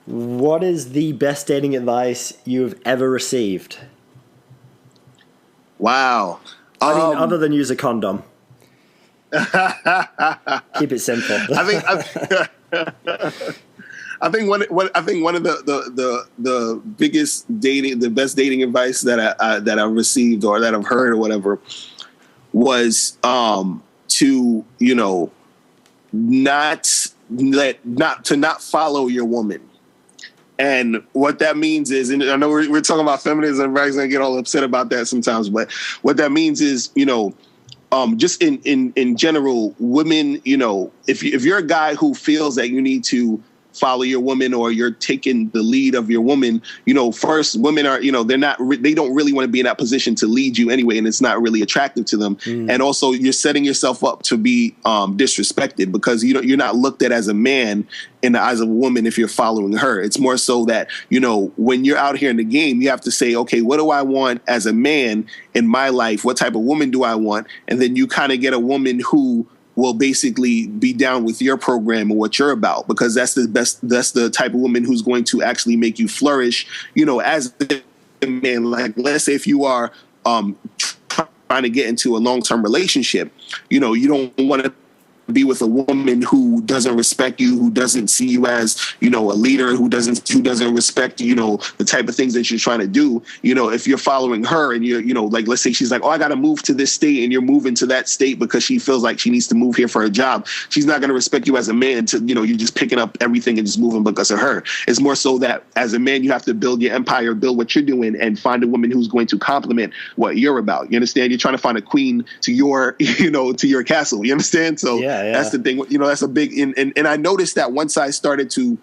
What is the best dating advice you've ever received? Wow. I mean, other than use a condom. Keep it simple. I think one of the biggest dating, the best dating advice that I've received or that I've heard or whatever was to not follow your woman. And what that means is, and I know we're talking about feminism, and everybody's gonna get all upset about that sometimes, but what that means is, just in general, women, if you're a guy who feels that you need to follow your woman or you're taking the lead of your woman, first, women are, they don't really want to be in that position to lead you anyway, and it's not really attractive to them. And also you're setting yourself up to be disrespected because you're not looked at as a man in the eyes of a woman if you're following her. It's more so that, when you're out here in the game, you have to say, okay, what do I want as a man in my life? What type of woman do I want? And then you kind of get a woman who will basically be down with your program and what you're about, because that's the type of woman who's going to actually make you flourish, as a man. Like, let's say if you are trying to get into a long-term relationship, you don't want to be with a woman who doesn't respect you, who doesn't see you as, a leader, who doesn't respect, the type of things that you're trying to do. If you're following her and you're, like, let's say she's like, oh, I got to move to this state, and you're moving to that state because she feels like she needs to move here for a job. She's not going to respect you as a man you're just picking up everything and just moving because of her. It's more so that as a man, you have to build your empire, build what you're doing, and find a woman who's going to complement what you're about. You understand? You're trying to find a queen to your, to your castle. You understand? So that's the thing. That's a big, and I noticed that once I started to,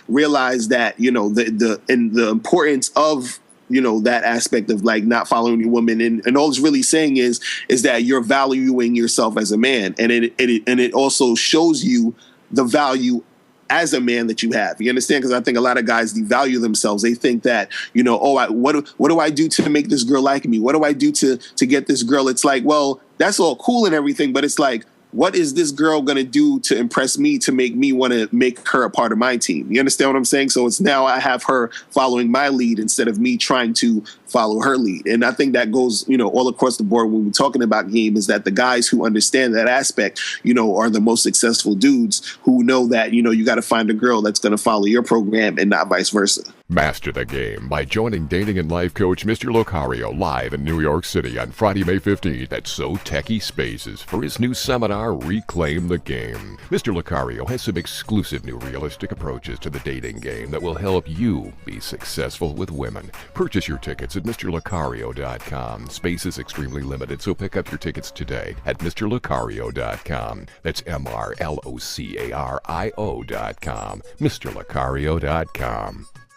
realize that, the importance of, that aspect of like not following your woman, and all it's really saying is that you're valuing yourself as a man, and it also shows you the value as a man that you have. You understand? Because I think a lot of guys devalue themselves. They think that, what do I do to make this girl like me? What do I do to get this girl? It's like, well, that's all cool and everything, but it's like, what is this girl going to do to impress me, to make me want to make her a part of my team? You understand what I'm saying? So it's now I have her following my lead instead of me trying to follow her lead. And I think that goes, all across the board when we're talking about game, is that the guys who understand that aspect, are the most successful dudes who know that, you got to find a girl that's going to follow your program and not vice versa. Master the game by joining dating and life coach Mr. Locario live in New York City on Friday, May 15th at So Techie Spaces for his new seminar, Reclaim the Game. Mr. Locario has some exclusive new realistic approaches to the dating game that will help you be successful with women. Purchase your tickets at MrLocario.com. Space is extremely limited, so pick up your tickets today at MrLocario.com. That's MrLocario.com. MrLocario.com.